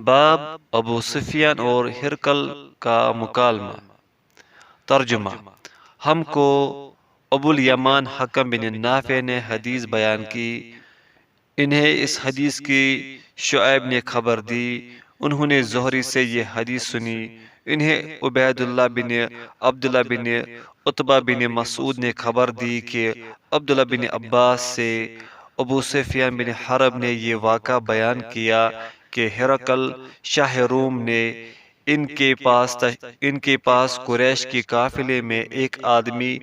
باب ابو سفیان اور ہرقل کا مکالمہ۔ ترجمہ: ہم کو ابو الیمان حکم بن نافع نے حدیث بیان کی، انہیں اس حدیث کی شعیب نے خبر دی، انہوں نے زہری سے یہ حدیث سنی، انہیں عبید اللہ بن عبداللہ بن عتبہ بن مسعود نے خبر دی کہ عبداللہ بن عباس سے ابو سفیان بن حرب نے یہ واقعہ بیان کیا کہ ہرقل شاہ روم نے ان کے پاس قریش کے قافلے میں ایک آدمی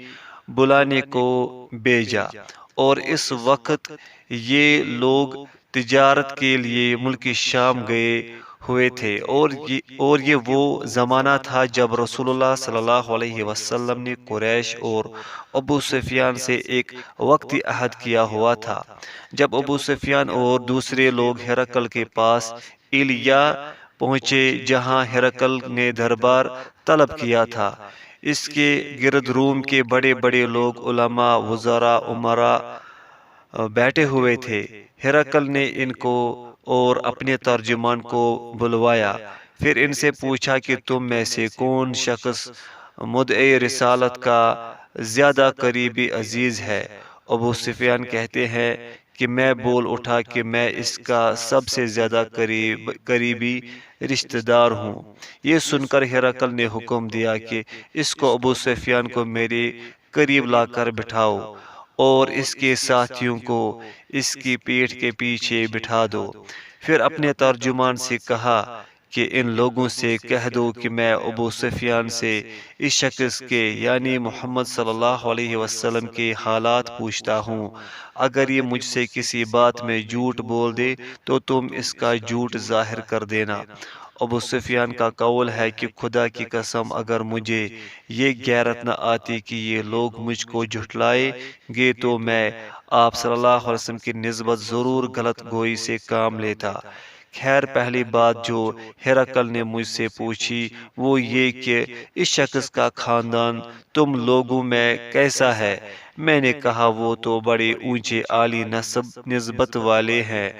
بلانے کو بھیجا، اور اس وقت یہ لوگ تجارت کے لیے ملک شام گئے ہوئے تھے، اور یہ وہ زمانہ تھا جب رسول اللہ صلی اللہ علیہ وسلم نے قریش اور ابو سفیان سے ایک وقتی عہد کیا ہوا تھا۔ جب ابو سفیان اور دوسرے لوگ ہرقل کے پاس ایلیا پہنچے جہاں ہرقل نے دربار طلب کیا تھا، اس کے گرد روم کے بڑے بڑے لوگ، علماء، وزراء، امراء بیٹھے ہوئے تھے۔ ہرقل نے ان کو اور اپنے ترجمان کو بلوایا، پھر ان سے پوچھا کہ تم میں سے کون شخص مدعی رسالت کا زیادہ قریبی عزیز ہے؟ ابو سفیان کہتے ہیں کہ میں بول اٹھا کہ میں اس کا سب سے زیادہ قریبی رشتہ دار ہوں۔ یہ سن کر ہرقل نے حکم دیا کہ اس کو ابو سفیان کو میرے قریب لا کر بٹھاؤ، اور اس کے ساتھیوں کو اس کی پیٹھ کے پیچھے بٹھا دو۔ پھر اپنے ترجمان سے کہا کہ ان لوگوں سے کہہ دو کہ میں ابو سفیان سے اس شخص کے یعنی محمد صلی اللہ علیہ وسلم کے حالات پوچھتا ہوں، اگر یہ مجھ سے کسی بات میں جھوٹ بول دے تو تم اس کا جھوٹ ظاہر کر دینا۔ ابو سفیان کا قول ہے کہ خدا کی قسم اگر مجھے یہ غیرت نہ آتی کہ یہ لوگ مجھ کو جھٹلائیں گے تو میں آپ صلی اللہ علیہ وسلم کی نسبت ضرور غلط گوئی سے کام لیتا۔ خیر، پہلی بات جو ہرقل نے مجھ سے پوچھی وہ یہ کہ اس شخص کا خاندان تم لوگوں میں کیسا ہے؟ میں نے کہا وہ تو بڑے اونچے عالی نسبت والے ہیں۔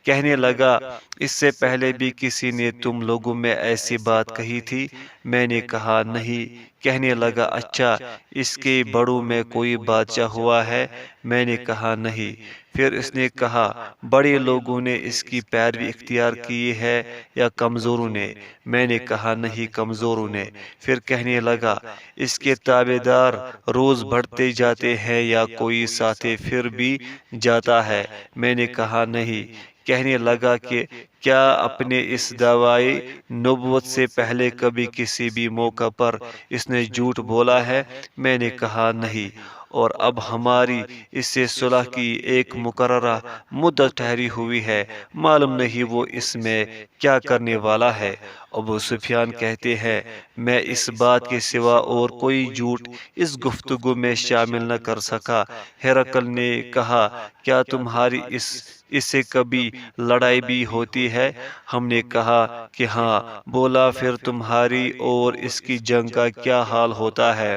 کہنے لگا اس سے پہلے بھی کسی نے تم لوگوں میں ایسی بات کہی تھی؟ میں نے کہا نہیں۔ کہنے لگا اچھا، اس کے بڑوں میں کوئی بادشاہ ہوا ہے؟ میں نے کہا نہیں۔ پھر اس نے کہا بڑے لوگوں نے اس کی پیروی اختیار کی ہے یا کمزوروں نے؟ میں نے کہا نہیں، کمزوروں نے۔ پھر کہنے لگا اس کے تابع دار روز بڑھتے جاتے ہیں یا کوئی ساتھی پھر بھی جاتا ہے؟ میں نے کہا نہیں۔ کہنے لگا کہ کیا اپنے اس دعوی نبوت سے پہلے کبھی کسی بھی موقع پر اس نے جھوٹ بولا ہے؟ میں نے کہا نہیں۔ اور اب ہماری اس سے صلح کی ایک مقررہ مدت ٹھہری ہوئی ہے، معلوم نہیں وہ اس میں کیا کرنے والا ہے۔ ابو سفیان کہتے ہیں میں اس بات کے سوا اور کوئی جھوٹ اس گفتگو میں شامل نہ کر سکا۔ ہرقل نے کہا کیا تمہاری اس سے کبھی لڑائی بھی ہوتی ہے؟ ہم نے کہا کہ ہاں۔ بولا پھر تمہاری اور اس کی جنگ کا کیا حال ہوتا ہے؟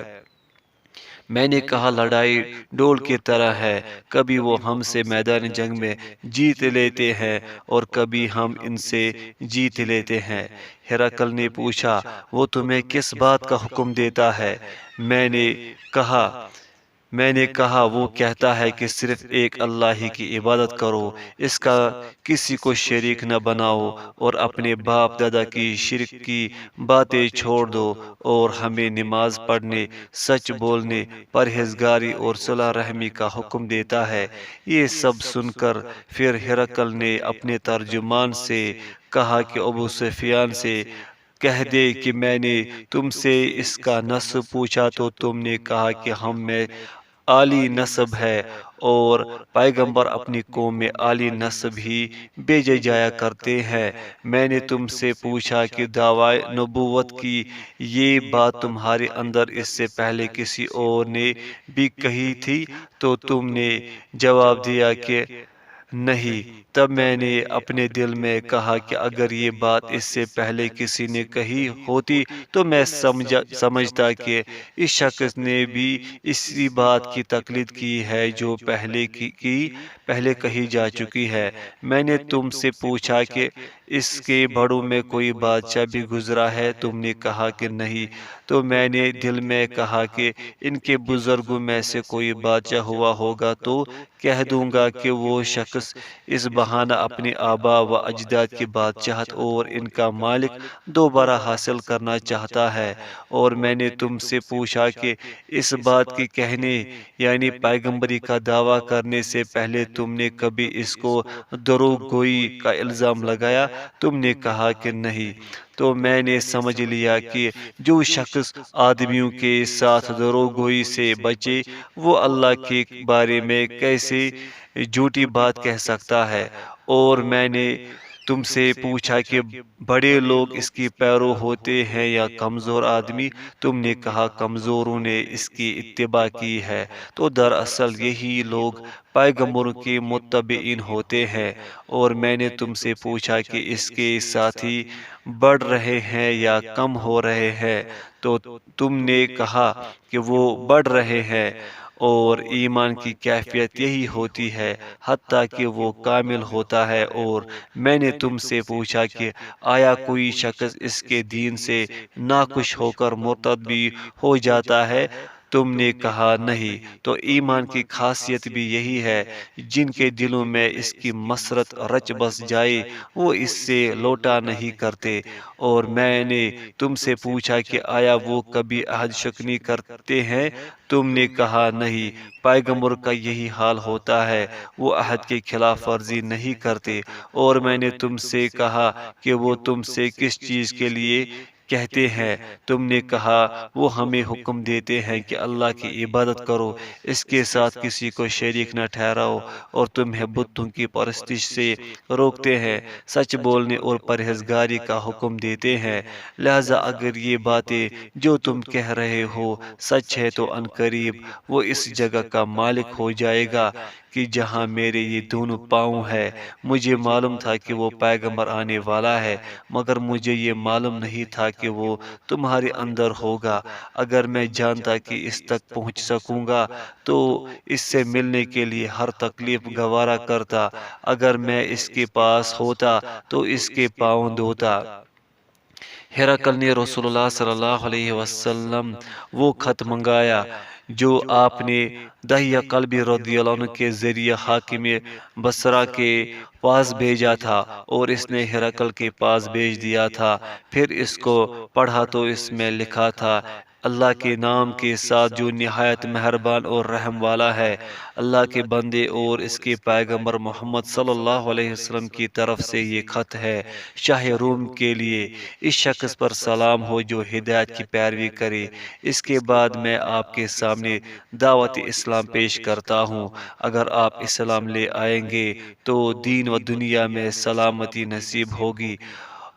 میں نے کہا لڑائی ڈول کی طرح ہے، کبھی وہ ہم سے میدان جنگ میں جیت لیتے ہیں اور کبھی ہم ان سے جیت لیتے ہیں۔ ہرقل نے پوچھا وہ تمہیں کس بات کا حکم دیتا ہے؟ میں نے کہا وہ کہتا ہے کہ صرف ایک اللہ ہی کی عبادت کرو، اس کا کسی کو شریک نہ بناؤ، اور اپنے باپ دادا کی شرک کی باتیں چھوڑ دو، اور ہمیں نماز پڑھنے، سچ بولنے، پرہیزگاری اور صلح رحمی کا حکم دیتا ہے۔ یہ سب سن کر پھر ہرقل نے اپنے ترجمان سے کہا کہ ابو سفیان سے کہہ دے کہ میں نے تم سے اس کا نسب پوچھا تو تم نے کہا کہ ہم میں عالی نسب ہے، اور پیغمبر اپنی قوم میں عالی نسب ہی بھیجے جایا کرتے ہیں۔ میں نے تم سے پوچھا کہ دعوی نبوت کی یہ بات تمہارے اندر اس سے پہلے کسی اور نے بھی کہی تھی تو تم نے جواب دیا کہ نہیں۔ تب میں نے اپنے دل میں کہا کہ اگر یہ بات اس سے پہلے کسی نے کہی ہوتی تو میں سمجھتا کہ اس شخص نے بھی اسی بات کی تقلید کی ہے جو پہلے کہی جا چکی ہے۔ میں نے تم سے پوچھا کہ اس کے بڑوں میں کوئی بادشاہ بھی گزرا ہے؟ تم نے کہا کہ نہیں۔ تو میں نے دل میں کہا کہ ان کے بزرگوں میں سے کوئی بادشاہ ہوا ہوگا تو کہہ دوں گا کہ وہ شخص اس بہانہ اپنے آبا و اجداد کی بادشاہت اور ان کا مالک دوبارہ حاصل کرنا چاہتا ہے۔ اور میں نے تم سے پوچھا کہ اس بات کے کہنے یعنی پیغمبری کا دعویٰ کرنے سے پہلے تم نے کبھی اس کو دروغ گوئی کا الزام لگایا؟ تم نے کہا کہ نہیں۔ تو میں نے سمجھ لیا کہ جو شخص آدمیوں کے ساتھ دروغ گوئی سے بچے وہ اللہ کے بارے میں کیسے جھوٹی بات کہہ سکتا ہے۔ اور میں نے تم سے پوچھا کہ بڑے لوگ اس کی پیرو ہوتے ہیں یا کمزور آدمی؟ تم نے کہا کمزوروں نے اس کی اتباع کی ہے۔ تو دراصل یہی لوگ پیغمبروں کے متبعین ہوتے ہیں۔ اور میں نے تم سے پوچھا کہ اس کے ساتھی بڑھ رہے ہیں یا کم ہو رہے ہیں؟ تو تم نے کہا کہ وہ بڑھ رہے ہیں، اور ایمان کی کیفیت یہی ہوتی ہے حتیٰ کہ وہ کامل ہوتا ہے۔ اور میں نے تم سے پوچھا کہ آیا کوئی شخص اس کے دین سے ناخوش ہو کر مرتد بھی ہو جاتا ہے؟ تم نے کہا نہیں۔ تو ایمان کی خاصیت بھی یہی ہے، جن کے دلوں میں اس کی مسرت رچ بس جائے وہ اس سے لوٹا نہیں کرتے۔ اور میں نے تم سے پوچھا کہ آیا وہ کبھی عہد شکنی کرتے ہیں؟ تم نے کہا نہیں۔ پیغمبر کا یہی حال ہوتا ہے، وہ عہد کے خلاف ورزی نہیں کرتے۔ اور میں نے تم سے کہا کہ وہ تم سے کس چیز کے لیے کہتے ہیں؟ تم نے کہا وہ ہمیں حکم دیتے ہیں کہ اللہ کی عبادت کرو، اس کے ساتھ کسی کو شریک نہ ٹھہراؤ، اور تمہیں بتوں کی پرستش سے روکتے ہیں، سچ بولنے اور پرہیزگاری کا حکم دیتے ہیں۔ لہذا اگر یہ باتیں جو تم کہہ رہے ہو سچ ہے تو عنقریب وہ اس جگہ کا مالک ہو جائے گا کہ جہاں میرے یہ دونوں پاؤں ہے۔ مجھے معلوم تھا کہ وہ پیغمبر آنے والا ہے، مگر مجھے یہ معلوم نہیں تھا کہ وہ تمہارے اندر ہوگا۔ اگر میں جانتا کہ اس تک پہنچ سکوں گا تو اس سے ملنے کے لیے ہر تکلیف گوارا کرتا۔ اگر میں اس کے پاس ہوتا تو اس کے پاؤں دھوتا۔ ہرقل نے رسول اللہ صلی اللہ علیہ وسلم وہ خط منگایا جو آپ نے دحیہ کلبی رضی اللہ عنہ کے ذریعے حاکم بصرہ کے پاس بھیجا تھا، اور اس نے ہرقل کے پاس بھیج دیا تھا۔ پھر اس کو پڑھا تو اس میں لکھا تھا، اللہ کے نام کے ساتھ جو نہایت مہربان اور رحم والا ہے۔ اللہ کے بندے اور اس کے پیغمبر محمد صلی اللہ علیہ وسلم کی طرف سے یہ خط ہے شاہ روم کے لیے۔ اس شخص پر سلام ہو جو ہدایت کی پیروی کرے۔ اس کے بعد میں آپ کے سامنے دعوت اسلام پیش کرتا ہوں۔ اگر آپ اسلام لے آئیں گے تو دین و دنیا میں سلامتی نصیب ہوگی،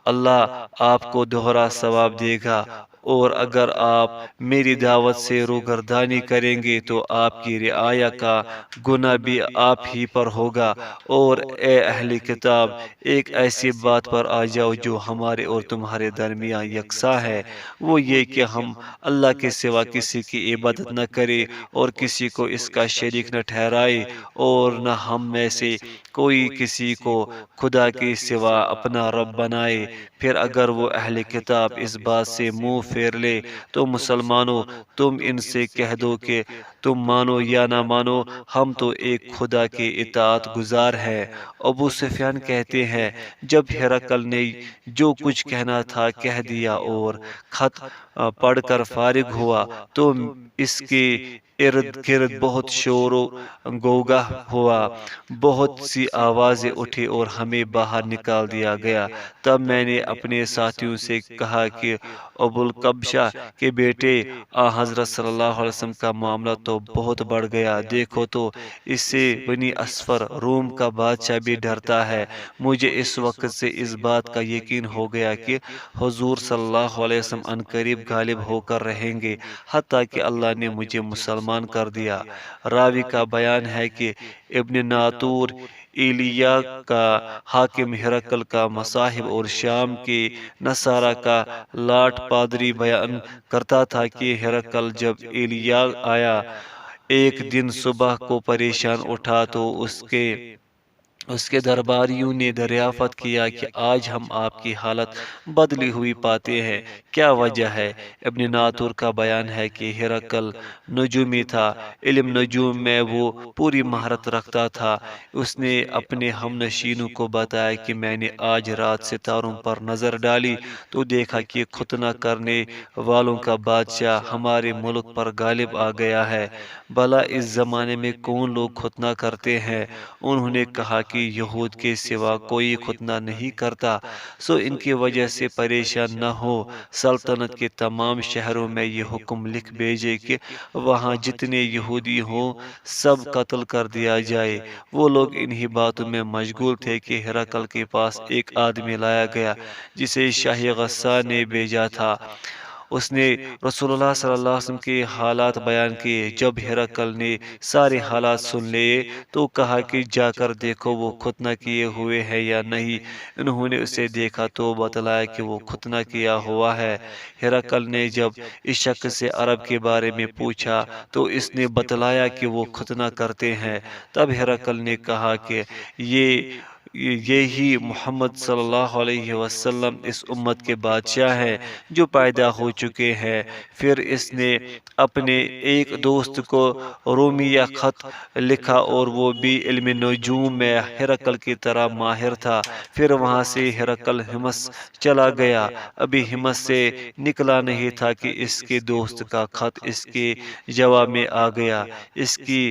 اللہ آپ کو دوہرا ثواب دے گا۔ اور اگر آپ میری دعوت سے روگردانی کریں گے تو آپ کی رعایا کا گناہ بھی آپ ہی پر ہوگا۔ اور اے اہل کتاب، ایک ایسی بات پر آ جاؤ جو ہمارے اور تمہارے درمیان یکساں ہے، وہ یہ کہ ہم اللہ کے سوا کسی کی عبادت نہ کرے اور کسی کو اس کا شریک نہ ٹھہرائے، اور نہ ہم میں سے کوئی کسی کو خدا کے سوا اپنا رب بنائے۔ پھر اگر وہ اہل کتاب اس بات سے منہ پھیر لے تو مسلمانوں، تم ان سے کہہ دو کہ تم مانو یا نہ مانو، ہم تو ایک خدا کے اطاعت گزار ہیں۔ ابو سفیان کہتے ہیں، جب ہرقل نے جو کچھ کہنا تھا کہہ دیا اور خط پڑھ کر فارغ ہوا تو اس کے ارد گرد بہت شور و غوغا ہوا، بہت سی آوازیں اٹھی اور ہمیں باہر نکال دیا گیا۔ تب میں نے اپنے ساتھیوں سے کہا کہ ابو القبشہ کے بیٹے آن حضرت صلی اللہ علیہ وسلم کا معاملہ تو بہت بڑھ گیا، دیکھو تو اس سے بنی اصفر روم کا بادشاہ بھی ڈرتا ہے۔ مجھے اس وقت سے اس بات کا یقین ہو گیا کہ حضور صلی اللہ علیہ وسلم عنقریب غالب ہو کر رہیں گے، حتیٰ کہ اللہ نے مجھے مسلمان کر دیا۔ راوی کا بیان ہے کہ ابن ناطور ایلیا کا حاکم ہرقل کا مصاحب اور شام کے نصارہ کا لاٹ پادری بیان کرتا تھا کہ ہرقل جب ایلیا آیا ایک دن صبح کو پریشان اٹھا تو اس کے اس کے درباریوں نے دریافت کیا کہ آج ہم آپ کی حالت بدلی ہوئی پاتے ہیں، کیا وجہ ہے؟ ابن ناطور کا بیان ہے کہ ہرقل نجومی تھا، علم نجوم میں وہ پوری مہارت رکھتا تھا۔ اس نے اپنے ہم نشینوں کو بتایا کہ میں نے آج رات ستاروں پر نظر ڈالی تو دیکھا کہ ختنہ کرنے والوں کا بادشاہ ہمارے ملک پر غالب آ گیا ہے۔ بھلا اس زمانے میں کون لوگ ختنہ کرتے ہیں؟ انہوں نے کہا کہ یہود کے سوا کوئی ختنہ نہیں کرتا، سو ان کی وجہ سے پریشان نہ ہو۔ سلطنت کے تمام شہروں میں یہ حکم لکھ بھیجے کہ وہاں جتنے یہودی ہوں سب قتل کر دیا جائے۔ وہ لوگ انہی باتوں میں مشغول تھے کہ ہرقل کے پاس ایک آدمی لایا گیا جسے شاہ غسان نے بھیجا تھا۔ اس نے رسول اللہ صلی اللہ علیہ وسلم کے حالات بیان کیے۔ جب ہرقل نے سارے حالات سن لیے تو کہا کہ جا کر دیکھو وہ ختنہ کیے ہوئے ہے یا نہیں۔ انہوں نے اسے دیکھا تو بتلایا کہ وہ ختنہ کیا ہوا ہے۔ ہرقل نے جب اس شخص سے عرب کے بارے میں پوچھا تو اس نے بتلایا کہ وہ ختنہ کرتے ہیں۔ تب ہرقل نے کہا کہ یہی محمد صلی اللہ علیہ وسلم اس امت کے بادشاہ ہیں جو پیدا ہو چکے ہیں۔ پھر اس نے اپنے ایک دوست کو رومیہ خط لکھا اور وہ بھی علم نجوم میں ہرقل کی طرح ماہر تھا۔ پھر وہاں سے ہرقل ہمس چلا گیا۔ ابھی ہمس سے نکلا نہیں تھا کہ اس کے دوست کا خط اس کے جواب میں آ گیا۔ اس کی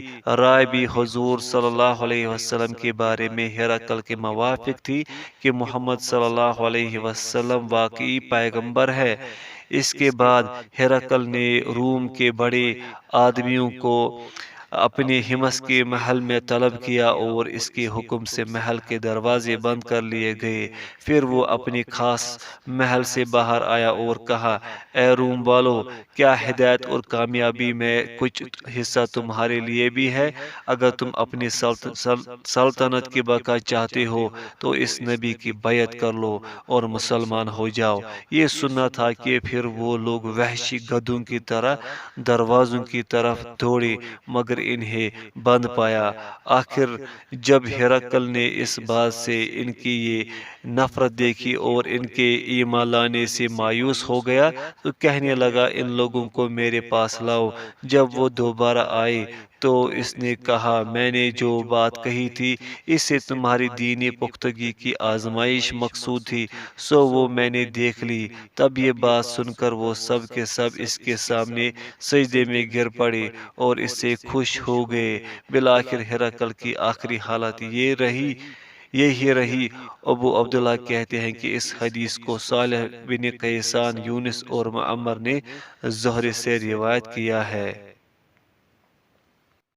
رائے بھی حضور صلی اللہ علیہ وسلم کے بارے میں ہرقل کے موافق تھی کہ محمد صلی اللہ علیہ وسلم واقعی پیغمبر ہے۔ اس کے بعد ہرقل نے روم کے بڑے آدمیوں کو اپنے ہمس کے محل میں طلب کیا اور اس کے حکم سے محل کے دروازے بند کر لیے گئے۔ پھر وہ اپنی خاص محل سے باہر آیا اور کہا، اے روم والو، کیا ہدایت اور کامیابی میں کچھ حصہ تمہارے لیے بھی ہے؟ اگر تم اپنی سلطنت کی بقا چاہتے ہو تو اس نبی کی بیعت کر لو اور مسلمان ہو جاؤ۔ یہ سننا تھا کہ پھر وہ لوگ وحشی گدھوں کی طرح دروازوں کی طرف دوڑے مگر انہیں بند پایا۔ آخر جب ہرقل نے اس بات سے ان کی یہ نفرت دیکھی اور ان کے ایمان لانے سے مایوس ہو گیا تو کہنے لگا، ان لوگوں کو میرے پاس لاؤ۔ جب وہ دوبارہ آئے تو اس نے کہا، میں نے جو بات کہی تھی اس سے تمہاری دینی پختگی کی آزمائش مقصود تھی، سو وہ میں نے دیکھ لی۔ تب یہ بات سن کر وہ سب کے سب اس کے سامنے سجدے میں گر پڑے اور اس سے خوش ہو گئے۔ بالآخر ہرقل کی آخری حالت یہی رہی۔ ابو عبداللہ کہتے ہیں کہ اس حدیث کو صالح بن قیسان، یونس اور معمر نے زہری سے روایت کیا ہے۔